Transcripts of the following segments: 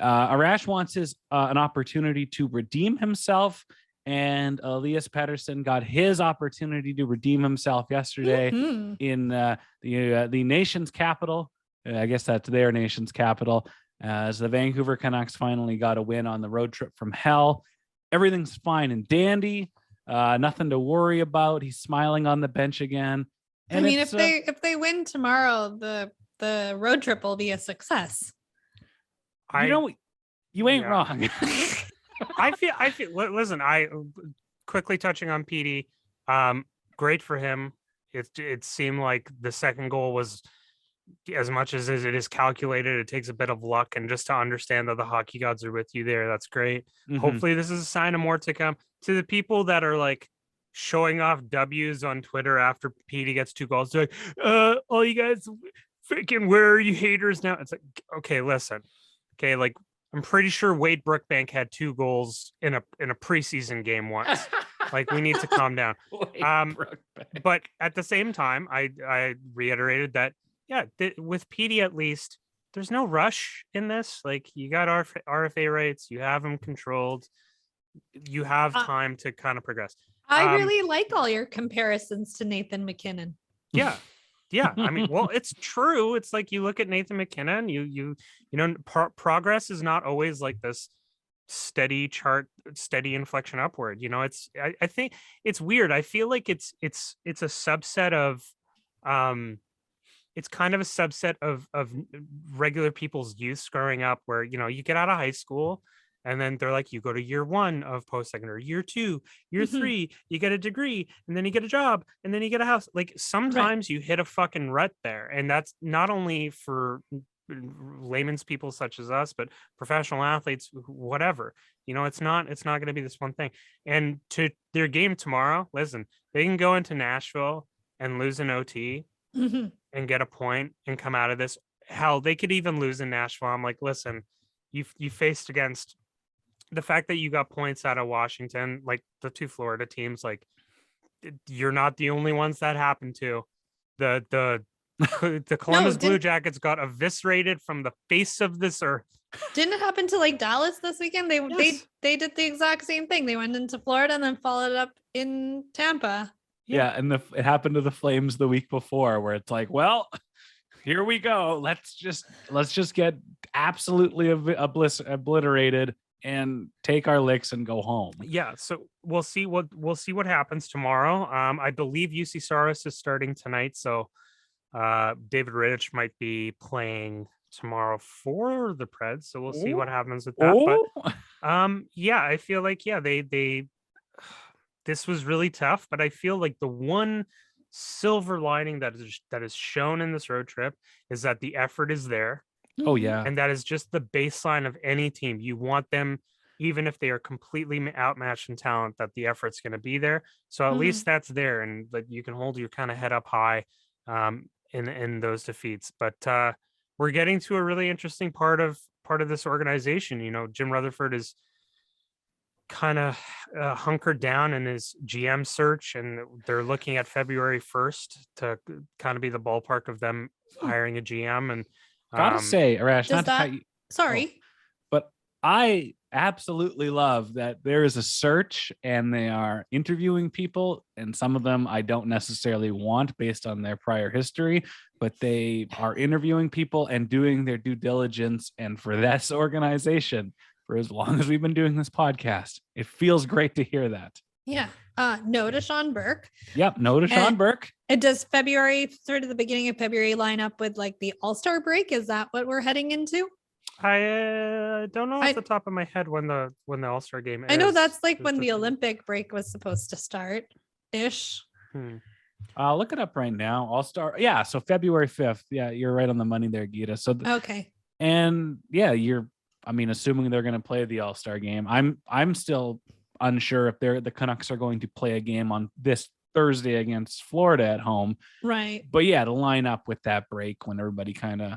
Arash wants an opportunity to redeem himself, and Elias Pettersson got his opportunity to redeem himself yesterday in the nation's capital. I guess that's their nation's capital, as the Vancouver Canucks finally got a win on the road trip from hell. Everything's fine and dandy. Nothing to worry about. He's smiling on the bench again. And I mean, if they win tomorrow, the road trip will be a success. You ain't wrong. I feel. Listen, I quickly touching on PD. Great for him. It seemed like the second goal was, as much as it is calculated, it takes a bit of luck, and just to understand that the hockey gods are with you there, that's great. Hopefully this is a sign of more to come. To the people that are like showing off W's on Twitter after PD gets 2 goals, they're like, all you guys freaking, where are you haters now? It's like, okay, listen. Okay, like, I'm pretty sure Wade Brookbank had 2 goals in a preseason game once. Like, we need to calm down. But at the same time, I reiterated that, with PD at least, there's no rush in this. Like, you got RFA rights, you have them controlled, you have time to kind of progress. I really like all your comparisons to Nathan McKinnon. Yeah. Yeah, I mean, well, it's true. It's like you look at Nathan McKinnon, you know, progress is not always like this steady inflection upward. You know, I think it's weird. I feel like it's a subset of it's kind of a subset of regular people's youth growing up, where, you know, you get out of high school and then they're like, you go to year 1 of post-secondary, year 2, year 3, you get a degree, and then you get a job, and then you get a house. Like, sometimes you hit a fucking rut there. And that's not only for layman's people such as us, but professional athletes, whatever. You know, it's not going to be this one thing. And to their game tomorrow, listen, they can go into Nashville and lose an OT and get a point and come out of this. Hell, they could even lose in Nashville. I'm like, listen, you faced against the fact that you got points out of Washington, like the 2 Florida teams. Like, you're not the only ones that happened to. The Columbus Blue Jackets got eviscerated from the face of this earth. Didn't it happen to like Dallas this weekend? They did the exact same thing. They went into Florida and then followed it up in Tampa. Yeah, and it happened to the Flames the week before, where it's like, well, here we go. Let's just get absolutely obliterated and take our licks and go home. Yeah, so we'll see what happens tomorrow. I believe UC Saros is starting tonight, so David Rittich might be playing tomorrow for the Preds. So we'll see what happens with that. But I feel like they this was really tough, but I feel like the one silver lining that is shown in this road trip is that the effort is there. Oh yeah. And that is just the baseline of any team. You want them, even if they are completely outmatched in talent, that the effort's going to be there. So at least that's there, and that you can hold your kind of head up high in those defeats. But we're getting to a really interesting part of this organization. You know, Jim Rutherford is kind of hunkered down in his GM search, and they're looking at February 1st to kind of be the ballpark of them hiring a GM. And gotta say, Arash, but I absolutely love that there is a search and they are interviewing people, and some of them I don't necessarily want based on their prior history, but they are interviewing people and doing their due diligence. And for this organization, for as long as we've been doing this podcast, it feels great to hear that. Yeah. No to Sean Burke. Yep. No to Sean Burke. And does February, sort of the beginning of February, line up with like the All-Star break? Is that what we're heading into? I don't know off the top of my head when the All-Star game is. I know that's like when the Olympic break was supposed to start ish. I'll look it up right now. All-Star. Yeah. So February 5th. Yeah. You're right on the money there, Gita. So, okay. And yeah, assuming they're going to play the All-Star game. I'm still unsure if the Canucks are going to play a game on this Thursday against Florida at home. Right. But yeah, to line up with that break when everybody kind of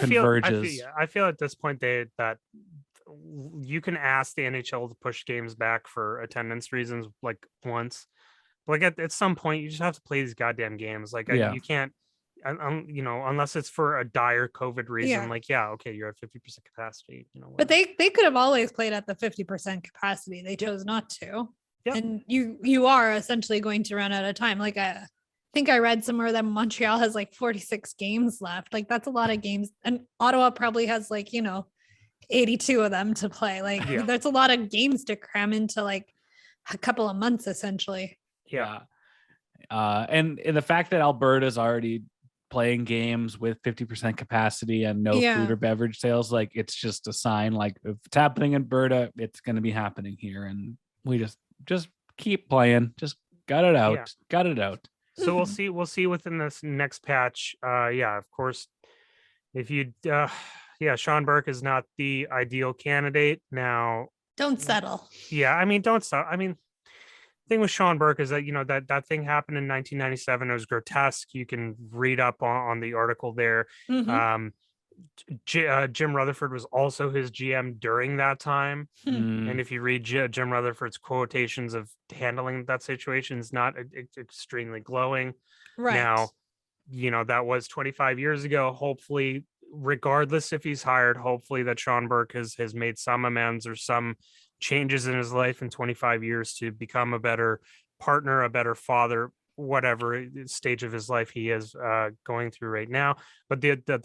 converges. I feel at this point that you can ask the NHL to push games back for attendance reasons, like once. Like at some point, you just have to play these goddamn games. Like you can't. you know, unless it's for a dire COVID reason, Yeah. like, yeah, okay, you're at 50% capacity, you know. But whatever. they could have always played at the 50% capacity. They chose not to. Yep. And you are essentially going to run out of time. Like I think I read somewhere that Montreal has like 46 games left. Like that's a lot of games. And Ottawa probably has like, you know, 82 of them to play. Like Yeah. there's a lot of games to cram into like a couple of months essentially. Yeah. And the fact that Alberta's already playing games with 50% capacity and no food or beverage sales, like it's just a sign, like if it's happening in Alberta, it's going to be happening here. And we just keep playing, just got it out. So we'll see within this next patch. Of course, if you Sean Burke is not the ideal candidate now. Don't settle. Yeah, I mean, don't settle. I mean, thing with Sean Burke is that, you know, that thing happened in 1997. It was grotesque. You can read up on the article there. Jim Rutherford was also his GM during that time. And if you read Jim Rutherford's quotations of handling that situation, is not extremely glowing. Right. Now, you know, that was 25 years ago. Hopefully, regardless if he's hired, hopefully that Sean Burke has made some amends or some changes in his life in 25 years to become a better partner, a better father, whatever stage of his life he is going through right now. But the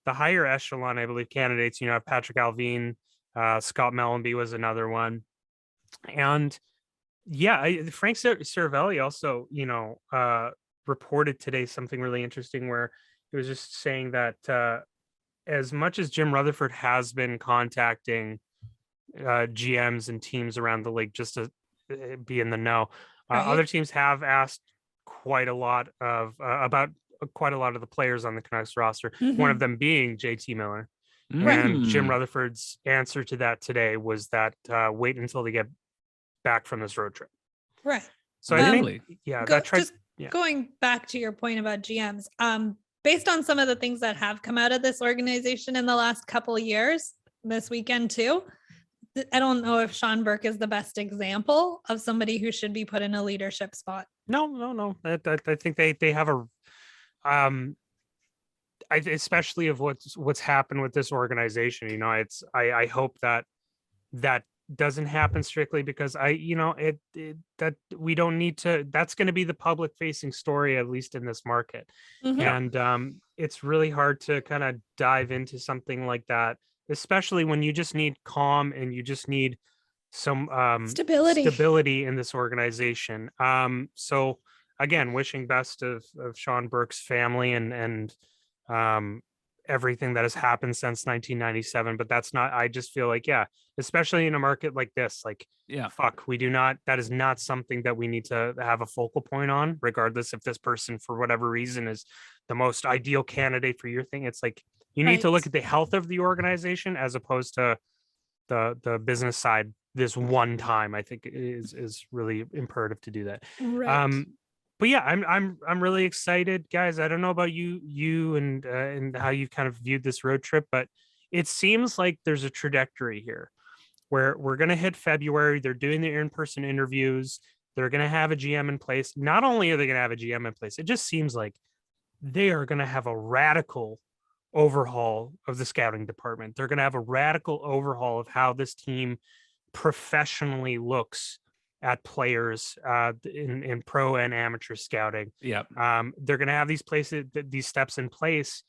higher echelon, I believe, candidates, you know, have Patrick Alvin, Scott Mellenby was another one. And Frank Cervelli also, you know, reported today something really interesting where he was just saying that as much as Jim Rutherford has been contacting GMs and teams around the league just to be in the know, other teams have asked quite a lot of about quite a lot of the players on the Canucks roster, one of them being JT Miller. And Jim Rutherford's answer to that today was that wait until they get back from this road trip. Right. So I think, going back to your point about GMs, based on some of the things that have come out of this organization in the last couple of years, this weekend too, I don't know if Sean Burke is the best example of somebody who should be put in a leadership spot. No. I think they have a especially of what's happened with this organization. You know, I hope that doesn't happen strictly because that we don't need to. That's going to be the public facing story, at least in this market. And it's really hard to kind of dive into something like that, especially when you just need calm and you just need some stability in this organization. So again, wishing best of Sean Burke's family and everything that has happened since 1997. But that's not, I just feel like, especially in a market like this, like, that is not something that we need to have a focal point on, regardless if this person, for whatever reason, is the most ideal candidate for your thing. It's like, you need to look at the health of the organization as opposed to the business side. This one time, I think is really imperative to do that. Right. But yeah, I'm really excited, guys. I don't know about you and how you kind of viewed this road trip, but it seems like there's a trajectory here where we're going to hit February. They're doing the in-person interviews. They're going to have a GM in place. Not only are they going to have a GM in place, it just seems like they are going to have a radical overhaul of the scouting department. They're going to have a radical overhaul of how this team professionally looks at players in pro and amateur scouting. They're going to have these steps in place.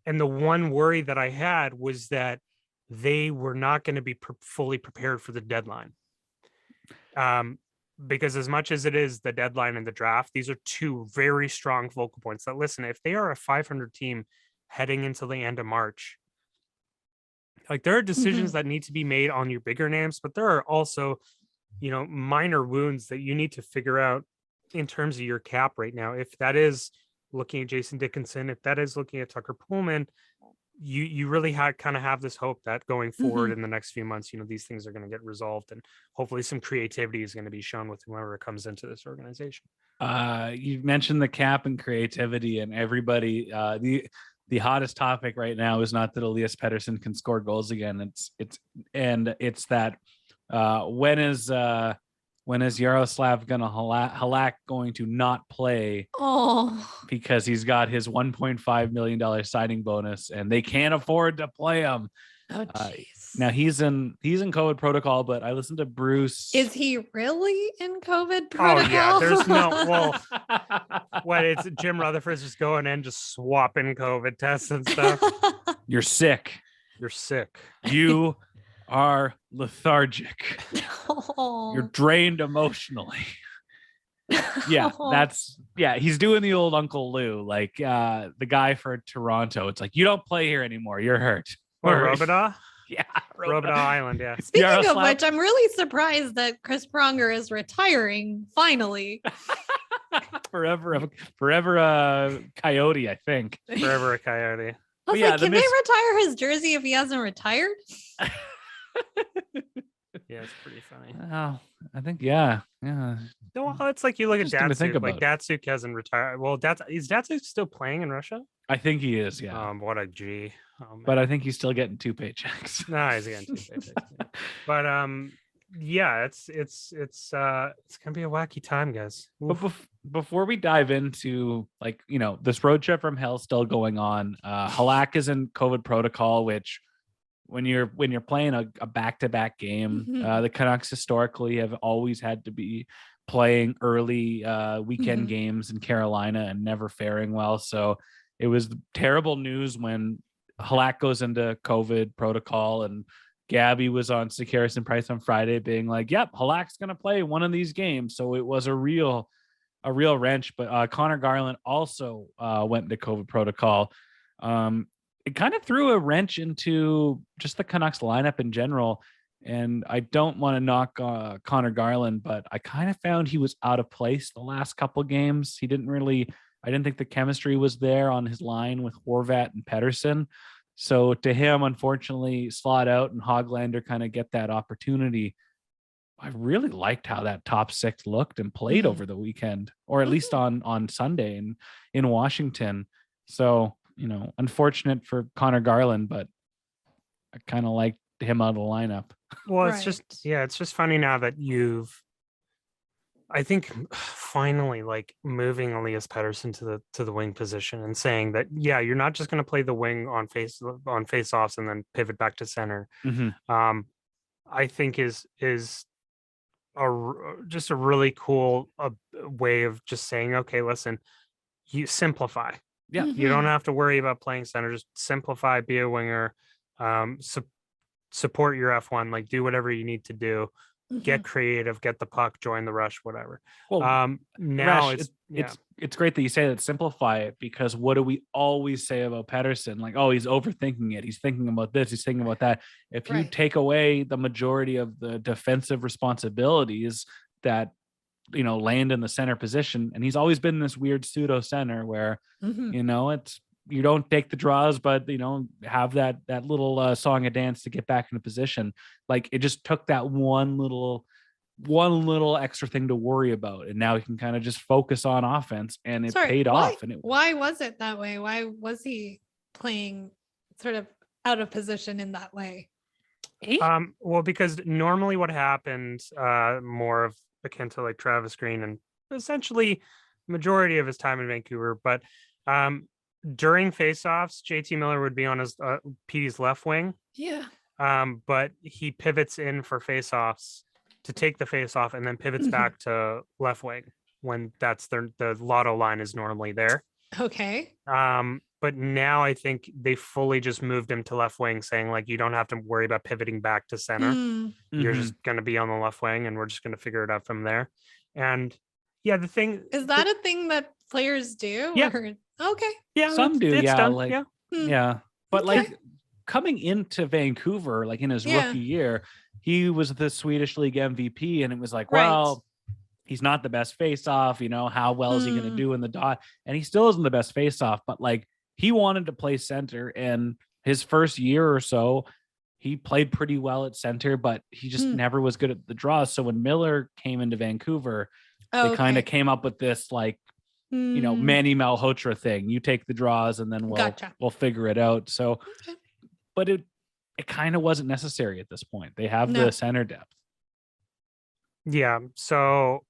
And the one worry that I had was that they were not going to be fully prepared for the deadline. Because as much as it is the deadline and the draft, these are two very strong focal points that, listen, if they are a 500 team heading into the end of March, like there are decisions that need to be made on your bigger names, but there are also, you know, minor wounds that you need to figure out in terms of your cap right now. If that is looking at Jason Dickinson, if that is looking at Tucker Pullman, you really kind of have this hope that going forward in the next few months, you know, these things are going to get resolved and hopefully some creativity is going to be shown with whoever comes into this organization. You mentioned the cap and creativity, and everybody, the hottest topic right now is not that Elias Pettersson can score goals again. It's that when is when is Yaroslav Halak going to not play? Because he's got his $1.5 million signing bonus, and they can't afford to play him. Oh, jeez. Now he's in COVID protocol, but I listened to Bruce. Is he really in COVID protocol? Oh yeah, there's no. Well, it's Jim Rutherford's just going in, just swapping COVID tests and stuff. You're sick. You're sick. You are lethargic. You're drained emotionally. Yeah, he's doing the old Uncle Lou, like the guy for Toronto. It's like, you don't play here anymore. You're hurt. Or Robidaw? Yeah, Robidaw Island. Yeah. Speaking of which, I'm really surprised that Chris Pronger is retiring finally. forever a Coyote, I think. Forever a Coyote. I was like, can they retire his jersey if he hasn't retired? Yeah, it's pretty funny. Oh, I think yeah. Well, it's like you look at Datsuk. Like Datsuk hasn't retired. Well, is Datsuk still playing in Russia? I think he is. Yeah. What a G. Oh, but I think he's still getting 2 paychecks. No, he's getting 2 paychecks. Yeah. But yeah, it's gonna be a wacky time, guys. But before we dive into this road trip from hell still going on, Halak is in COVID protocol, which when you're playing a back-to-back game, the Canucks historically have always had to be playing early weekend games in Carolina and never faring well. So it was terrible news when Halak goes into COVID protocol, and Gabby was on Sekeres and Price on Friday being like, yep, Halak's going to play one of these games. So it was a real wrench. But Connor Garland also went into COVID protocol. It kind of threw a wrench into just the Canucks lineup in general. And I don't want to knock Connor Garland, but I kind of found he was out of place the last couple games. I didn't think the chemistry was there on his line with Horvat and Pettersson. So to him, unfortunately, slot out and Hoglander kind of get that opportunity. I really liked how that top six looked and played over the weekend, or at least on Sunday in Washington. So, unfortunate for Connor Garland, but I kind of liked him out of the lineup. Well, it's just funny now that I think finally moving Elias Pettersson to the wing position and saying that, yeah, you're not just going to play the wing on face-offs and then pivot back to center. I think is just a really cool way of just saying, okay, listen, you simplify. Yeah. You don't have to worry about playing center. Just simplify, be a winger, support your F1, do whatever you need to do. Get creative, get the puck, join the rush, whatever. Well, now Rash, it's great that you say that, simplify it, because what do we always say about Pettersson? He's overthinking it. He's thinking about this. He's thinking about that. If you take away the majority of the defensive responsibilities that, land in the center position, and he's always been this weird pseudo center where, it's, you don't take the draws, but have that little song and dance to get back into position. It just took that one little extra thing to worry about, and now he can kind of just focus on offense, and it paid off. And why was it that way? Why was he playing sort of out of position in that way? Well, because normally what happened, more of akin to Travis Green and essentially majority of his time in Vancouver, but during faceoffs, JT Miller would be on his Petey's left wing. Yeah. But he pivots in for faceoffs to take the faceoff, and then pivots back to left wing when that's the lotto line is normally there. Okay. But now I think they fully just moved him to left wing, saying you don't have to worry about pivoting back to center. You're just going to be on the left wing, and we're just going to figure it out from there. And yeah, the thing is that a thing that players do? Yeah. Okay. Yeah, some do. It's yeah. done. Yeah. But coming into Vancouver, in his rookie year, he was the Swedish League MVP, and it was well, he's not the best face-off. How well is he going to do in the dot? And he still isn't the best face-off, but he wanted to play center, and his first year or so, he played pretty well at center, but he just never was good at the draws. So when Miller came into Vancouver, they kind of came up with this Manny Malhotra thing. You take the draws, and then we'll figure it out. So, but it kind of wasn't necessary at this point. They have the center depth. Yeah. So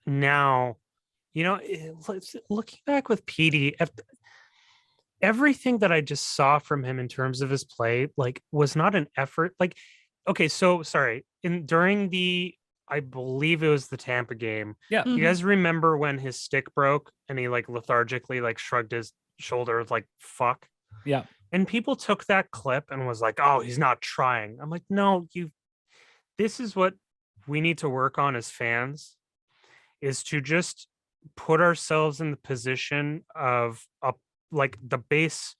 now, looking back with PD, everything that I just saw from him in terms of his play, like, was not an effort. Like, okay, so sorry. During I believe it was the Tampa game. Yeah. You guys remember when his stick broke and he like lethargically like shrugged his shoulders like fuck? Yeah. And people took that clip and was like, "Oh, he's not trying." I'm like, "No, this is what we need to work on as fans, is to just put ourselves in the position of like the base,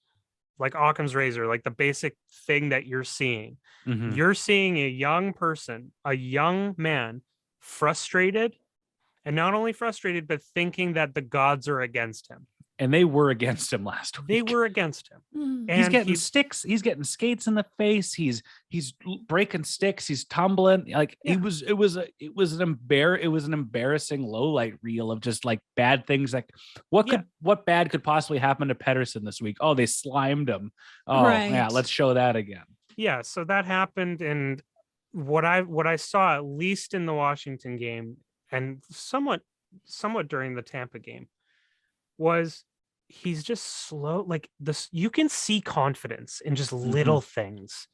like Occam's razor, like the basic thing that you're seeing. Mhm. You're seeing a young person, a young man, frustrated, and not only frustrated, but thinking that the gods are against him. And they were against him last week. They were against him. He's And getting sticks. He's getting skates in the face. He's breaking sticks. He's tumbling. Like Yeah. it was an embarrassing low light reel of just like bad things. Like what bad could possibly happen to Pettersson this week? Oh, they slimed him. Oh yeah, let's show that again. Yeah, so that happened, and what I saw, at least in the Washington game and somewhat during the Tampa game, was he's just slow. Like this, you can see confidence in just little things.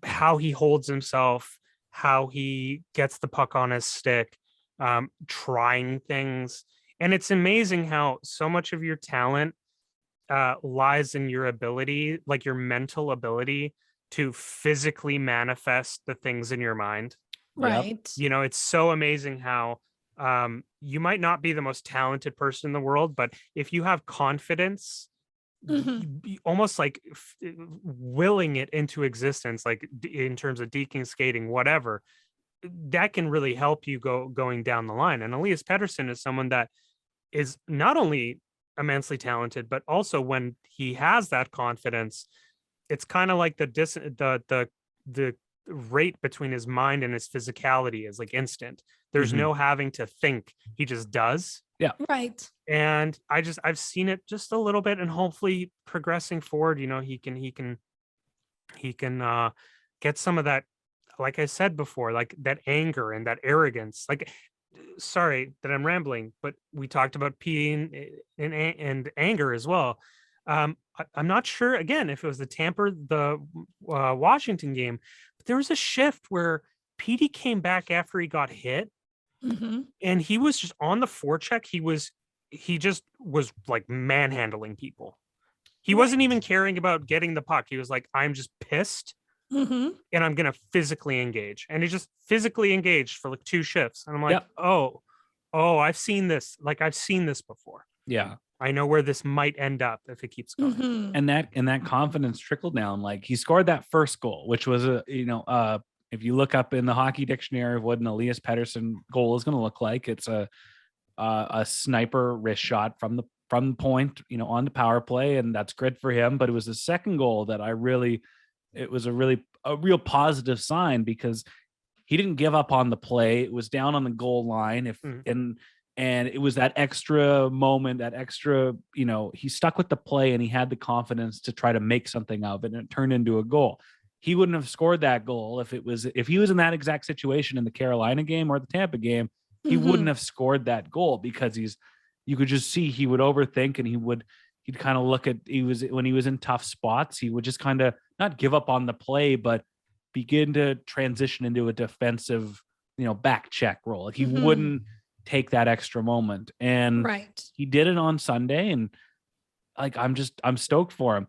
How he holds himself, how he gets the puck on his stick, trying things. And it's amazing how so much of your talent lies in your ability, like your mental ability to physically manifest the things in your mind. Right. It's so amazing how you might not be the most talented person in the world, but if you have confidence, almost like willing it into existence, like in terms of deking, skating, whatever, that can really help you going down the line. And Elias Pettersson is someone that is not only immensely talented, but also when he has that confidence, it's kind of like the rate between his mind and his physicality is like instant. There's no having to think. He just does. Yeah. Right. And I've seen it just a little bit, and hopefully progressing forward, he can get some of that, like I said before, like that anger and that arrogance. Like, sorry that I'm rambling, but we talked about peeing and anger as well. I'm not sure again if it was the Washington game, but there was a shift where PD came back after he got hit, and he was just on the forecheck. He just was like manhandling people. He wasn't even caring about getting the puck. He was like, I'm just pissed. And I'm gonna physically engage, and he just physically engaged for like 2 shifts, and I'm like, oh, I've seen this. Like, I've seen this before. Yeah, I know where this might end up if it keeps going. And that confidence trickled down. Like, he scored that first goal, which was if you look up in the hockey dictionary of what an Elias Pettersson goal is going to look like, it's a sniper wrist shot from the point, on the power play, and that's good for him. But it was the second goal that it was a real positive sign, because he didn't give up on the play. It was down on the goal line. And it was that extra moment, that extra, he stuck with the play, and he had the confidence to try to make something of it, and it turned into a goal. He wouldn't have scored that goal if he was in that exact situation in the Carolina game or the Tampa game. He wouldn't have scored that goal, because you could just see he would overthink, and he'd kind of look at, when he was in tough spots, he would just kind of not give up on the play, but begin to transition into a defensive, back check role. Like, he wouldn't take that extra moment. And he did it on Sunday, and like, I'm stoked for him.